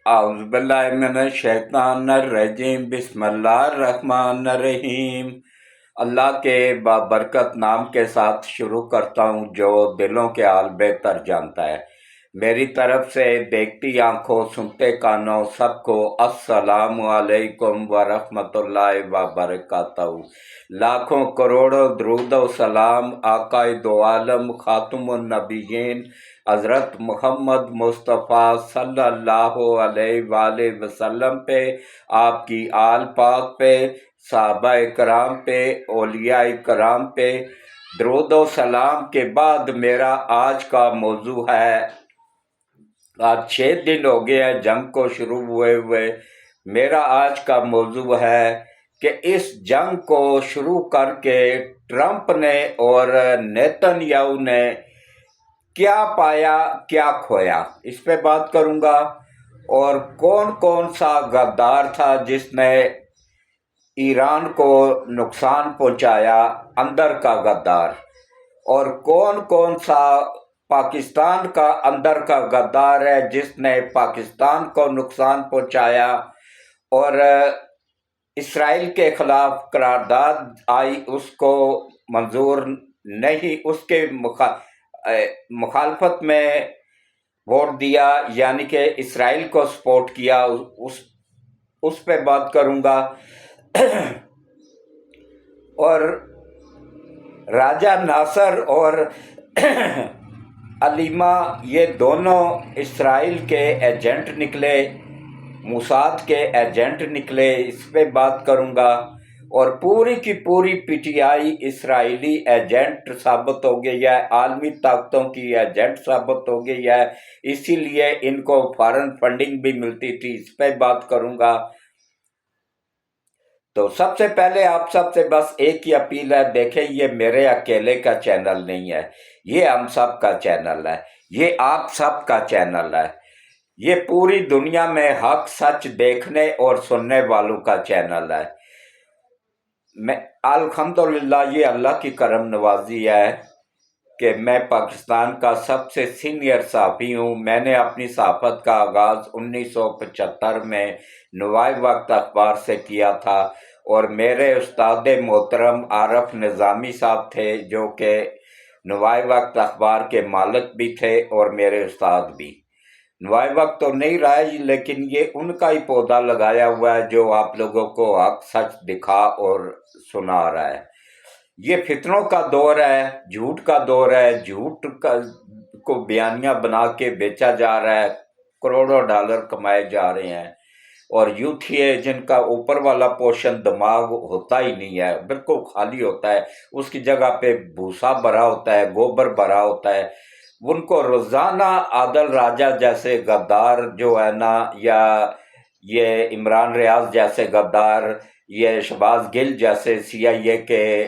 अऊज़ुबिल्लाहि मिनश्शैतानिर्रजीम बिस्मिल्लाहिर्रहमानिर्रहीम। अल्लाह के बाबरकत नाम के साथ शुरू करता हूँ जो दिलों के हाल बेहतर जानता है। मेरी तरफ से देखती आंखों सुनते कानों सबको अस्सलामु अलैकुम व रहमतुल्लाहि व बरकातहू। लाखों करोड़ों दरूद व सलाम आकाए दो आलम खातमुन नबीयीन हज़रत मोहम्मद मुस्तफ़ा सल्लल्लाहु अलैहि वसल्लम पे, आपकी आल पाक पे, सहाबा कराम पे, औलिया कराम पे दरूद व सलाम के बाद मेरा आज का मौजू है। आज 6 दिन हो गए हैं जंग को शुरू हुए। मेरा आज का मौजू है कि इस जंग को शुरू करके ट्रंप ने और नेतन्याहू ने क्या पाया क्या खोया, इस पे बात करूंगा। और कौन कौन सा गद्दार था जिसने ईरान को नुकसान पहुंचाया, अंदर का गद्दार, और कौन कौन सा पाकिस्तान का अंदर का गद्दार है जिसने पाकिस्तान को नुकसान पहुंचाया। और इसराइल के खिलाफ करारदाद आई, उसको मंजूर नहीं, उसके मुखालफत में वोट दिया, यानी कि इसराइल को सपोर्ट किया। उस पे बात करूंगा। और राजा नासर और अलीमा ये दोनों इसराइल के एजेंट निकले, मुसाद के एजेंट निकले, इस पे बात करूंगा। और पूरी की पूरी पीटीआई इसराइली एजेंट साबित हो गई है, आलमी ताकतों की एजेंट साबित हो गई है, इसीलिए इनको फॉरेन फंडिंग भी मिलती थी, इस पे बात करूंगा। तो सबसे पहले आप सबसे बस एक ही अपील है, देखें ये मेरे अकेले का चैनल नहीं है, ये हम सब का चैनल है, ये आप सब का चैनल है, ये पूरी दुनिया में हक सच देखने और सुनने वालों का चैनल है। मैं अल्हम्दुलिल्लाह, ये अल्लाह की करम नवाजी है कि मैं पाकिस्तान का सबसे सीनियर सहाफ़ी हूँ। मैंने अपनी सहाफ़त का आगाज़ 1975 में नवाए वक्त अखबार से किया था, और मेरे उस्ताद मोहतरम आरफ निज़ामी साहब थे जो कि नवाए वक्त अखबार के मालिक भी थे और मेरे उस्ताद भी। नवाए वक्त तो नहीं रहा है, लेकिन ये उनका ही पौधा लगाया हुआ है जो आप लोगों को हक सच दिखा और सुना रहा है। ये फितनों का दौर है, झूठ का दौर है, झूठ को बयानियां बना के बेचा जा रहा है, करोड़ों डॉलर कमाए जा रहे हैं। और यूथ ये जिनका ऊपर वाला पोर्शन दिमाग होता ही नहीं है, बिल्कुल खाली होता है, उसकी जगह पे भूसा भरा होता है, गोबर भरा होता है, उनको रोजाना आदल राजा जैसे गद्दार जो है ना, या ये इमरान रियाज जैसे गद्दार, ये शहबाज गिल जैसे CIA के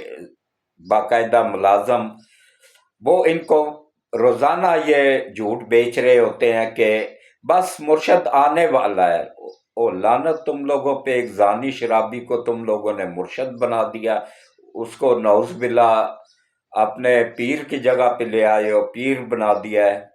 बाकायदा मुलाजम, वो इनको रोजाना ये झूठ बेच रहे होते हैं कि बस मुर्शद आने वाला है। ओ लानत तुम लोगों पे, एक जानी शराबी को तुम लोगों ने मुर्शद बना दिया, उसको नौज बिल्ला अपने पीर की जगह पे ले आए हो, पीर बना दिया है।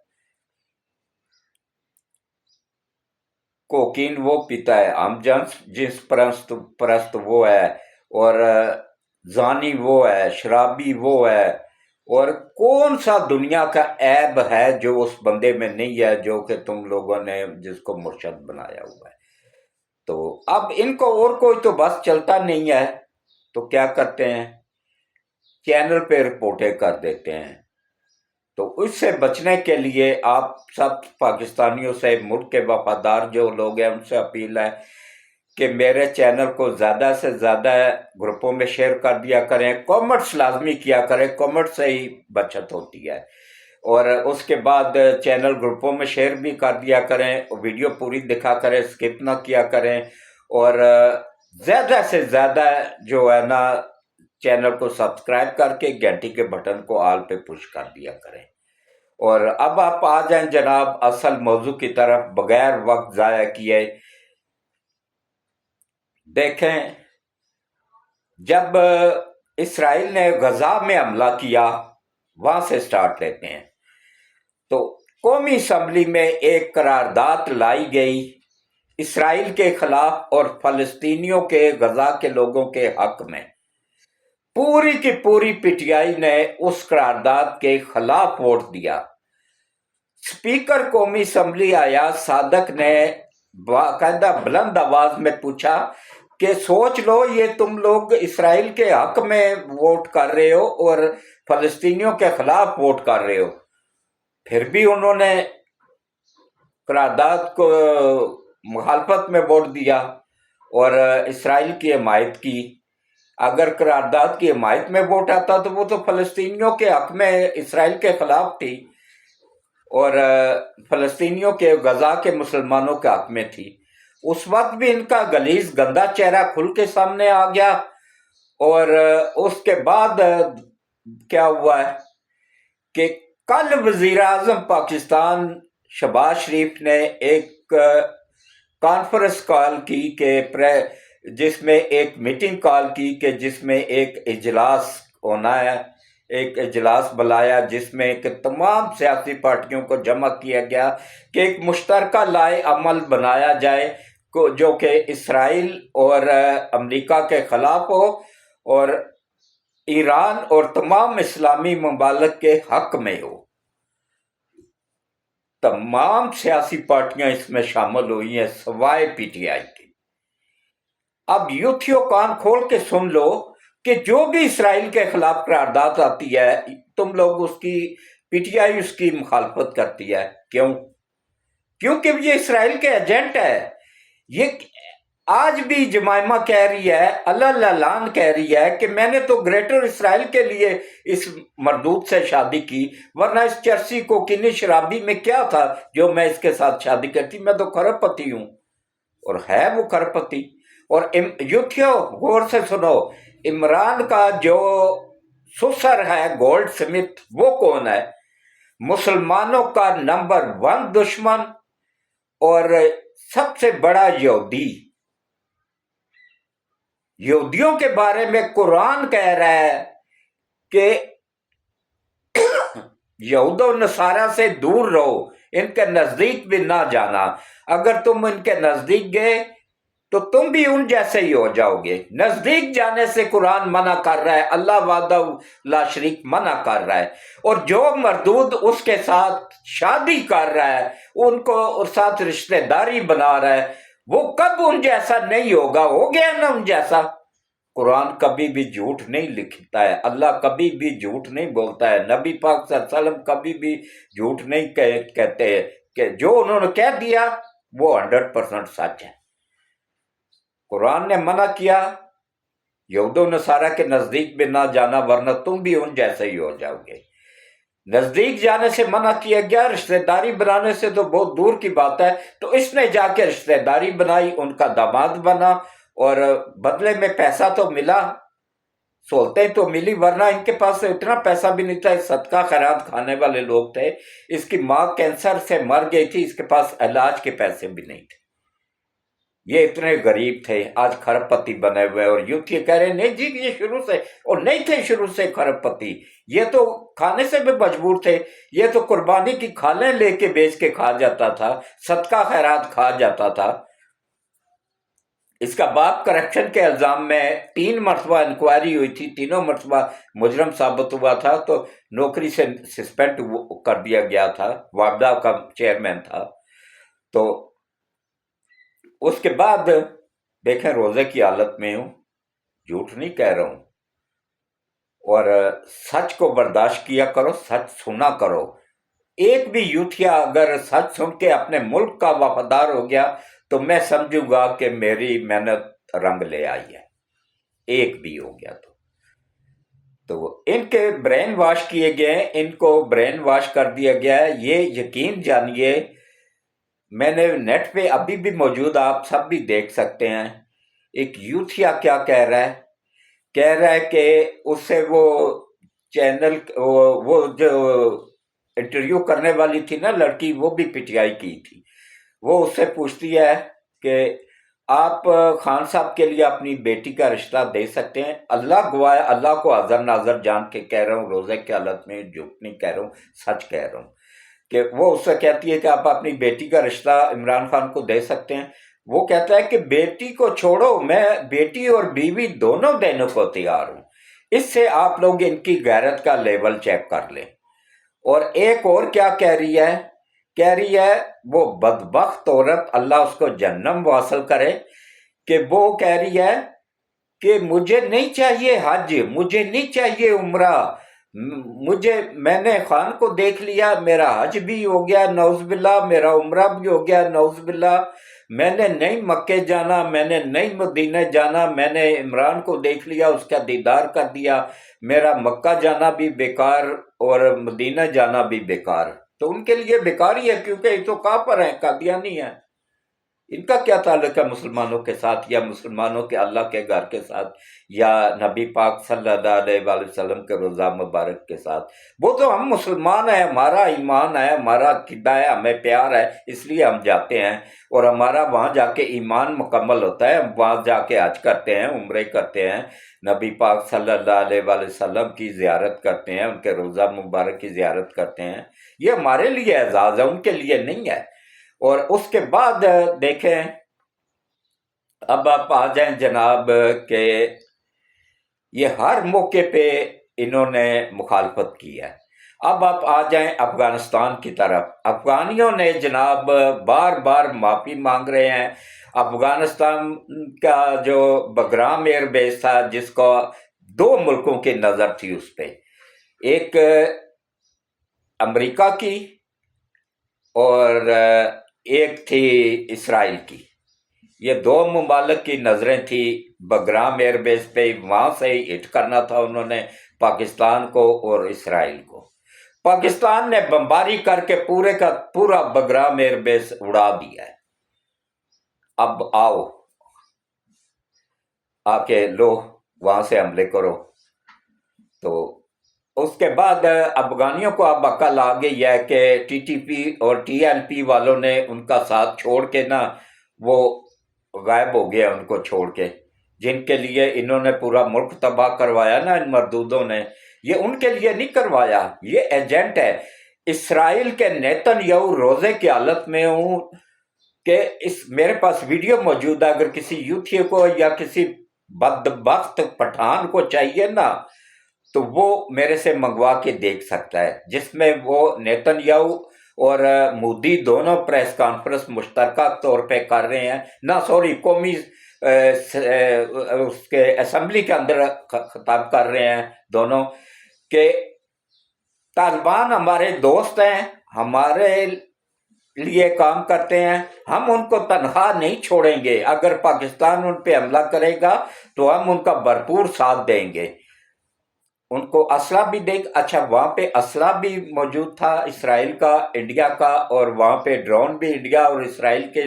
कोकीन वो पीता है, हम जिस परस्त वो है, और जानी वो है, शराबी वो है। और कौन सा दुनिया का ऐब है जो उस बंदे में नहीं है जो कि तुम लोगों ने जिसको मुर्शद बनाया हुआ है। तो अब इनको और कोई तो बस चलता नहीं है, तो क्या करते हैं, चैनल पे रिपोर्टें कर देते हैं। तो उससे बचने के लिए आप सब पाकिस्तानियों से, मुल्क के वफादार जो लोग हैं, उनसे अपील है कि मेरे चैनल को ज़्यादा से ज़्यादा ग्रुपों में शेयर कर दिया करें, कमेंट्स लाजमी किया करें, कमेंट से ही बचत होती है। और उसके बाद चैनल ग्रुपों में शेयर भी कर दिया करें, वीडियो पूरी दिखा करें, स्किप ना किया करें। और ज़्यादा से ज़्यादा जो है ना, चैनल को सब्सक्राइब करके घंटी के बटन को ऑल पे पुश कर दिया करें। और अब आप आ जाएं जनाब असल मौजू की तरफ, बगैर वक्त ज़ाया किए। देखें, जब इसराइल ने गजा में हमला किया, वहां से स्टार्ट लेते हैं। तो कौमी असम्बली में एक करारदाद लाई गई اسرائیل کے خلاف اور فلسطینیوں کے غزہ کے لوگوں کے حق میں پوری کی پوری پی ٹی آئی نے اس قرارداد کے خلاف ووٹ دیا۔ اسپیکر قومی اسمبلی ایاز صادق نے باقاعدہ بلند آواز میں پوچھا کہ سوچ لو، یہ تم لوگ اسرائیل کے حق میں ووٹ کر رہے ہو اور فلسطینیوں کے خلاف ووٹ کر رہے ہو۔ پھر بھی انہوں نے قرارداد کو مخالفت میں ووٹ دیا اور اسرائیل کی حمایت کی۔ اگر قرارداد کی حمایت میں ووٹ آتا تو وہ تو فلسطینیوں کے حق میں اسرائیل کے خلاف تھی اور فلسطینیوں کے غزہ کے مسلمانوں کے حق میں تھی۔ اس وقت بھی ان کا غلیظ گندا چہرہ کھل کے سامنے آ گیا، اور اس کے بعد کیا ہوا ہے کہ کل وزیر اعظم پاکستان شہباز شریف نے ایک کانفرنس کال کی کہ جس میں ایک میٹنگ کال کی کہ جس میں ایک اجلاس ہونا ہے، ایک اجلاس بلایا جس میں کہ تمام سیاسی پارٹیوں کو جمع کیا گیا کہ ایک مشترکہ لائحہ عمل بنایا جائے جو کہ اسرائیل اور امریکہ کے خلاف ہو اور ایران اور تمام اسلامی ممالک کے حق میں ہو۔ تمام سیاسی پارٹیاں اس میں شامل ہوئی ہیں سوائے پی ٹی آئی کی۔ اب یوتھیو کان کھول کے سن لو کہ جو بھی اسرائیل کے خلاف قرارداد آتی ہے تم لوگ اس کی پی ٹی آئی اس کی مخالفت کرتی ہے۔ کیوں؟ کیونکہ یہ اسرائیل کے ایجنٹ ہے۔ یہ آج بھی جمائمہ کہہ رہی ہے، اللہ لعلان کہہ رہی ہے کہ میں نے تو گریٹر اسرائیل کے لیے اس مردود سے شادی کی، ورنہ اس چرسی کو کنی شرابی میں کیا تھا جو میں اس کے ساتھ شادی کرتی، میں تو کھرب پتی ہوں۔ اور ہے وہ کھرب پتی۔ اور یوتھیو غور سے سنو، عمران کا جو سسر ہے گولڈ سمتھ وہ کون ہے؟ مسلمانوں کا نمبر 1 دشمن اور سب سے بڑا یہودی۔ یہودیوں کے بارے میں قرآن کہہ رہا ہے کہ یہود و نصارہ سے دور رہو، ان کے نزدیک بھی نہ جانا، اگر تم ان کے نزدیک گئے تو تم بھی ان جیسے ہی ہو جاؤ گے۔ نزدیک جانے سے قرآن منع کر رہا ہے، اللہ وحدہ لا شریک منع کر رہا ہے، اور جو مردود اس کے ساتھ شادی کر رہا ہے، ان کو اور ساتھ رشتہ داری بنا رہا ہے، وہ کب ان جیسا نہیں ہوگا؟ ہو گیا نا ان جیسا۔ قرآن کبھی بھی جھوٹ نہیں لکھتا ہے، اللہ کبھی بھی جھوٹ نہیں بولتا ہے، نبی پاک صلی اللہ علیہ وسلم کبھی بھی جھوٹ نہیں کہتے کہ جو انہوں نے کہہ دیا وہ 100% سچ ہے۔ قرآن نے منع کیا یہود و نصارہ کے نزدیک بھی نہ جانا ورنہ تم بھی ان جیسے ہی ہو جاؤ گے۔ نزدیک جانے سے منع کیا گیا، رشتہ داری بنانے سے تو بہت دور کی بات ہے۔ تو اس نے جا کے رشتہ داری بنائی، ان کا داماد بنا اور بدلے میں پیسہ تو ملا، سہولتیں تو ملی، ورنہ ان کے پاس اتنا پیسہ بھی نہیں تھا، صدقہ خیرات کھانے والے لوگ تھے۔ اس کی ماں کینسر سے مر گئی تھی، اس کے پاس علاج کے پیسے بھی نہیں تھے، یہ اتنے غریب تھے، آج کھرب پتی بنے ہوئے۔ اور یوتھ یہ کہہ رہے نہیں جی یہ شروع سے، اور نہیں تھے شروع سے کھرب پتی، یہ تو کھانے سے بھی مجبور تھے، یہ تو قربانی کی کھالیں لے کے بیچ کے کھا جاتا تھا، صدقہ خیرات کھا جاتا تھا۔ اس کا باپ کرپشن کے الزام میں 3 مرتبہ انکوائری ہوئی تھی، تینوں مرتبہ مجرم ثابت ہوا تھا تو نوکری سے سسپینڈ کر دیا گیا تھا، وابڈا کا چیئرمین تھا۔ تو اس کے بعد دیکھیں روزے کی حالت میں ہوں، جھوٹ نہیں کہہ رہا ہوں، اور سچ کو برداشت کیا کرو، سچ سنا کرو۔ ایک بھی یوتھیا اگر سچ سن کے اپنے ملک کا وفادار ہو گیا تو میں سمجھوں گا کہ میری محنت رنگ لے آئی ہے، ایک بھی ہو گیا تو ان کے برین واش کیے گئے، ان کو برین واش کر دیا گیا ہے۔ یہ یقین جانیے، میں نے نیٹ پہ ابھی بھی موجود، آپ سب بھی دیکھ سکتے ہیں، ایک یوتھیا کیا کہہ رہا ہے کہ اس سے وہ چینل وہ جو انٹرویو کرنے والی تھی نا لڑکی، وہ بھی پی ٹی آئی کی تھی، وہ اس سے پوچھتی ہے کہ آپ خان صاحب کے لیے اپنی بیٹی کا رشتہ دے سکتے ہیں؟ اللہ گواہ ہے، اللہ کو حاضر ناظر جان کے کہہ رہا ہوں، روزے کی حالت میں جھوٹ نہیں کہہ رہا ہوں، سچ کہہ رہا ہوں، کہ وہ اس سے کہتی ہے کہ آپ اپنی بیٹی کا رشتہ عمران خان کو دے سکتے ہیں؟ وہ कहता है कि बेटी को छोड़ो, मैं बेटी और बीवी दोनों देने को तैयार हूं। इससे आप लोग इनकी गैरत का लेवल चेक कर लें। और एक और क्या कह रही है, कह रही है वो बदबख्त औरत, अल्लाह उसको जन्नम वासल करे, कि वो कह रही है कि मुझे नहीं चाहिए हज, मुझे नहीं चाहिए उम्रा, मुझे, मैंने खान को देख लिया, मेरा हज भी हो गया नौज़बिल्ला, मेरा उम्रा भी हो गया नौज़बिल्ला, मैंने नहीं मक्के जाना, मैंने नहीं मदीने जाना, मैंने इमरान को देख लिया, उसका दीदार कर दिया, मेरा मक्का जाना भी बेकार और मदीना जाना भी बेकार। तो उनके लिए बेकार ही है, क्योंकि ये तो कहाँ पर है, कादियानी है। इनका क्या ताल्लुक है मुसलमानों के साथ, या मुसलमानों के अल्लाह के घर के साथ, या नबी पाक सल्लल्लाहु अलैहि वसल्लम के रोज़ा मुबारक के साथ। वो तो हम मुसलमान हैं, हमारा ईमान है, हमारा अकीदा है, हमें प्यार है, इसलिए हम जाते हैं, और हमारा वहाँ जाके ईमान मुकम्मल होता है, हम वहाँ जाके हज करते हैं, उम्रे करते हैं, नबी पाक सल्लल्लाहु अलैहि वसल्लम की ज़ियारत करते हैं, उनके रोज़ा मुबारक की ज़ियारत करते हैं। ये हमारे लिए एजाज़ है, उनके लिए नहीं है। और उसके बाद देखें, अब आप आ जाएं जनाब के ये हर मौके पे इन्होंने मुखालफत की है। अब आप आ जाएं अफगानिस्तान की तरफ। अफगानियों ने जनाब बार बार माफ़ी मांग रहे हैं। अफगानिस्तान का जो बगराम एयरबेस था, जिसको दो मुल्कों की नज़र थी उस पर, एक अमेरिका की और एक थी इसराइल की। ये दो ममालिक की नज़रें थी बगराम एयरबेस पे, वहाँ से ही हिट करना था उन्होंने पाकिस्तान को और इसराइल को। पाकिस्तान ने बमबारी करके पूरे का पूरा बगराम एयरबेस उड़ा दिया है। अब आओ, आके लो वहाँ से हमले करो। तो उसके बाद अफगानियों को अब अकल आ गई है कि टीटीपी और टीएलपी वालों ने उनका साथ छोड़ के ना, वो गायब हो गया उनको छोड़ के, जिनके लिए इन्होंने पूरा मुल्क तबाह करवाया ना इन मरदूदों ने, ये उनके लिए नहीं करवाया, ये एजेंट है। इसराइल के नेतन्याहू रोजे की हालत में हूं कि इस मेरे पास वीडियो मौजूद है, अगर किसी यूथी को या किसी बदबख्त पठान को चाहिए ना, तो वो मेरे से मंगवा के देख सकता है, जिसमें वो नेतन्याहू और मोदी दोनों प्रेस कॉन्फ्रेंस मुश्तरका तौर पे कर रहे हैं ना, सॉरी, कौमी उसके असेंबली के अंदर खिताब कर रहे हैं दोनों, कि तालिबान हमारे दोस्त हैं, हमारे लिए काम करते हैं, हम उनको तनख्वाह नहीं छोड़ेंगे, अगर पाकिस्तान उन पे हमला करेगा तो हम उनका भरपूर साथ देंगे, उनको असला भी देंगे। अच्छा, वहाँ पे असला भी मौजूद था इसराइल का, इंडिया का, और वहाँ पे ड्रोन भी इंडिया और इसराइल के,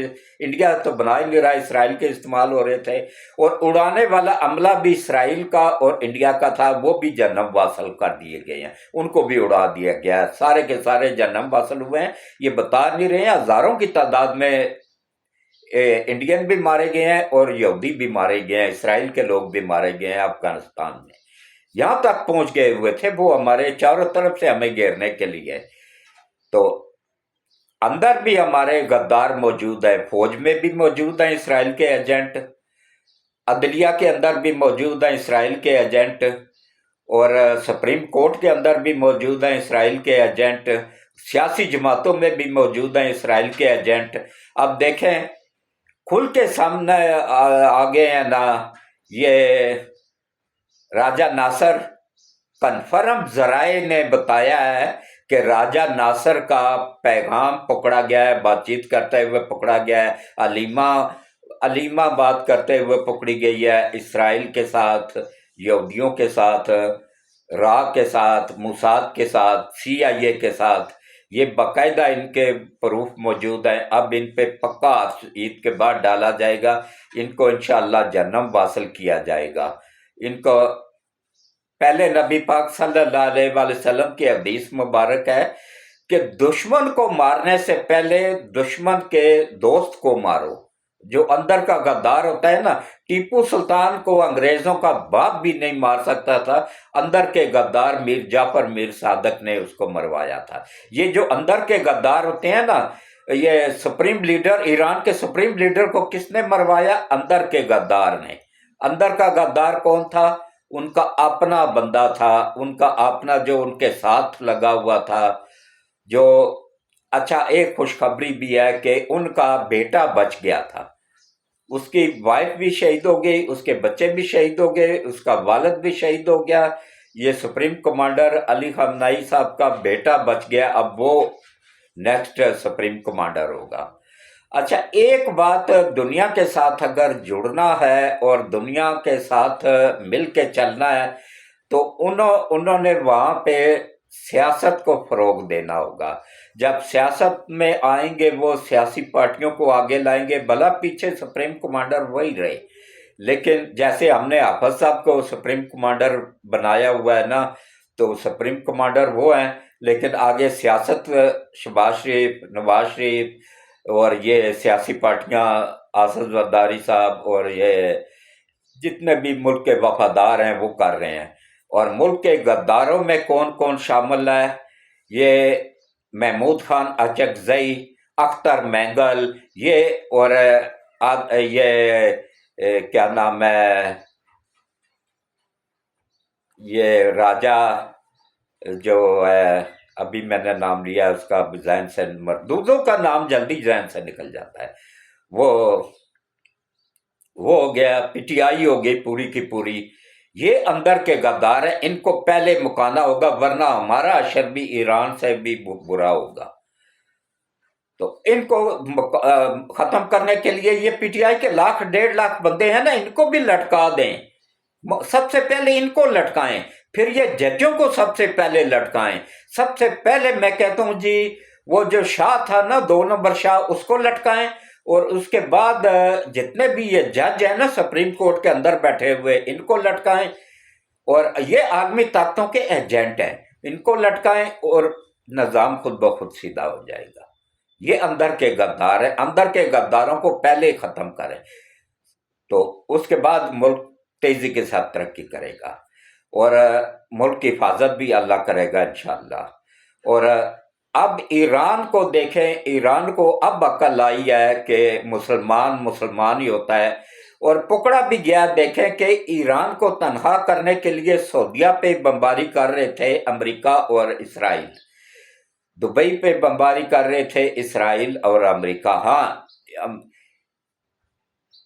इंडिया तो बना ही नहीं रहा, इसराइल के इस्तेमाल हो रहे थे, और उड़ाने वाला अमला भी इसराइल का और इंडिया का था, वो भी जन्नम वासल कर दिए गए हैं, उनको भी उड़ा दिया गया है, सारे के सारे जन्नम वासल हुए हैं। ये बता नहीं रहे हैं, हज़ारों की तादाद में इंडियन भी मारे गए हैं और यहूदी भी मारे गए हैं, इसराइल के लोग भी मारे गए हैं अफगानिस्तान में, यहां तक पहुंच गए हुए थे वो हमारे चारों तरफ से हमें घेरने के लिए। तो अंदर भी हमारे गद्दार मौजूद है, फौज में भी मौजूद हैं इसराइल के एजेंट, अदलिया के अंदर भी मौजूद हैं इसराइल के एजेंट, और सुप्रीम कोर्ट के अंदर भी मौजूद हैं इसराइल के एजेंट, सियासी जमातों में भी मौजूद हैं इसराइल के एजेंट। अब देखें, खुल के सामने आ गए हैं ना, ये राजा नासर, कन्फर्म जराए ने बताया है कि राजा नासर का पैगाम पकड़ा गया है, बातचीत करते हुए पकड़ा गया है, अलीमा बात करते हुए पकड़ी गई है, इसराइल के साथ, यहूदियों के साथ, रा के साथ, मुसाद के साथ, CIA के साथ, ये बाकायदा इनके प्रूफ मौजूद हैं। अब इन पे पक्का ईद के बाद डाला जाएगा, इनको इंशाअल्लाह जन्नम वासल किया जाएगा। इनको पहले नबी पाक सल्लल्लाहु अलैहि वसल्लम की हदीस मुबारक है कि दुश्मन को मारने से पहले दुश्मन के दोस्त को मारो, जो अंदर का गद्दार होता है ना। टीपू सुल्तान को अंग्रेजों का बाप भी नहीं मार सकता था, अंदर के गद्दार मीर जाफर मीर सादक ने उसको मरवाया था। ये जो अंदर के गद्दार होते हैं ना, ये सुप्रीम लीडर, ईरान के सुप्रीम लीडर को किसने मरवाया? अंदर के गद्दार ने। अंदर का गद्दार कौन था? उनका अपना बंदा था, उनका अपना जो उनके साथ लगा हुआ था। जो अच्छा, एक खुशखबरी भी है कि उनका बेटा बच गया था। उसकी वाइफ भी शहीद हो गई, उसके बच्चे भी शहीद हो गए, उसका वालिद भी शहीद हो गया। ये सुप्रीम कमांडर अली खamenei साहब का बेटा बच गया, अब वो नेक्स्ट सुप्रीम कमांडर होगा। अच्छा, एक बात, दुनिया के साथ अगर जुड़ना है और दुनिया के साथ मिल के चलना है तो उन्होंने वहाँ पे सियासत को फ़रोग देना होगा। जब सियासत में आएंगे वो सियासी पार्टियों को आगे लाएंगे, भला पीछे सुप्रीम कमांडर वही रहे, लेकिन जैसे हमने हाफिज साहब को सुप्रीम कमांडर बनाया हुआ है ना, तो सुप्रीम कमांडर वो हैं, लेकिन आगे सियासत शहबाज शरीफ, नवाज शरीफ और ये सियासी पार्टियां, आसद जरदारी साहब और ये जितने भी मुल्क के वफादार हैं वो कर रहे हैं। और मुल्क के गद्दारों में कौन कौन शामिल है? ये महमूद खान अचकजई, अख्तर मैंगल, ये और क्या नाम है, ये राजा जो है, अभी मैंने नाम लिया उसका, जहन से मरदूदों का नाम जल्दी जहन से निकल जाता है। वो हो गया, पीटीआई हो गई पूरी की पूरी। ये अंदर के गद्दार है, इनको पहले मुकाना होगा, वरना हमारा अशर भी ईरान से भी बुरा होगा। तो इनको खत्म करने के लिए ये पीटीआई के 1.5 लाख बंदे हैं ना, इनको भी लटका दें। सबसे पहले इनको लटकाएं, फिर ये जजों को सबसे पहले लटकाएं। सबसे पहले मैं कहता हूं जी, वो जो शाह था ना, 2 नंबर शाह, उसको लटकाएं। और उसके बाद जितने भी ये जज है ना सुप्रीम कोर्ट के अंदर बैठे हुए, इनको लटकाएं। और ये आलमी ताकतों के एजेंट हैं, इनको लटकाएं और निजाम खुद ब खुद सीधा हो जाएगा। ये अंदर के गद्दार है, अंदर के गद्दारों को पहले खत्म करें, तो उसके बाद मुल्क तेजी के साथ तरक्की करेगा और मुल्क की हिफाजत भी अल्लाह करेगा इंशाअल्लाह। और अब ईरान को देखें, ईरान को अब अक्ल आई है कि मुसलमान मुसलमान ही होता है, और पकड़ा भी गया। देखें कि ईरान को तनहा करने के लिए सऊदीया पे बमबारी कर रहे थे अमेरिका और इसराइल, दुबई पे बमबारी कर रहे थे इसराइल और अमेरिका। हाँ,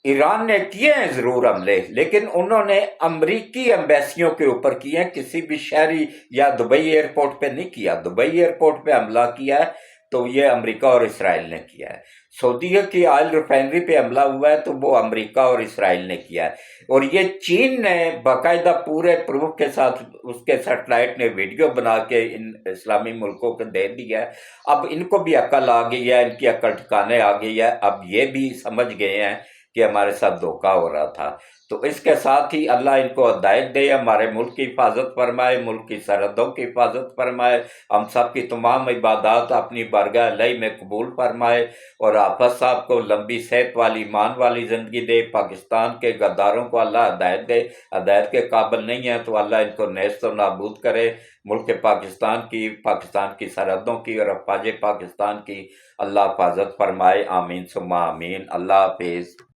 ईरान ने किए हैं जरूर हमले, लेकिन उन्होंने अमरीकी एम्बेसियों के ऊपर किए हैं, किसी भी शहरी या दुबई एयरपोर्ट पे नहीं किया। दुबई एयरपोर्ट पे हमला किया है तो ये अमेरिका और इसराइल ने किया है। सऊदी की ऑयल रिफाइनरी पे हमला हुआ है तो वो अमेरिका और इसराइल ने किया है। और ये चीन ने बाकायदा पूरे प्रूफ के साथ, उसके सैटेलाइट ने वीडियो बना के इन इस्लामी मुल्कों को दे दिया है। अब इनको भी अकल आ गई है, इनकी अकल ठिकाने आ गई है। अब ये भी समझ गए हैं कि हमारे साथ धोखा हो रहा था। तो इसके साथ ही अल्लाह इनको हिदायत दे, हमारे मुल्क की हिफाजत फरमाए, मुल्क की सरहदों की हिफाजत फरमाए, हम सब की तमाम इबादत अपनी बारगाह इलाही में कबूल फरमाए, और हाफिज साहब को लंबी सेहत वाली, ईमान वाली ज़िंदगी दे। पाकिस्तान के गद्दारों को अल्लाह हिदायत दे, हिदायत के काबिल नहीं है तो अल्लाह इनको नेस्त व नाबूद करे। मुल्क पाकिस्तान की सरहदों की और अफवाज पाकिस्तान की अल्लाह हिफाजत फरमाए। आमीन सुम्मा आमीन। अल्लाह हाफिज़।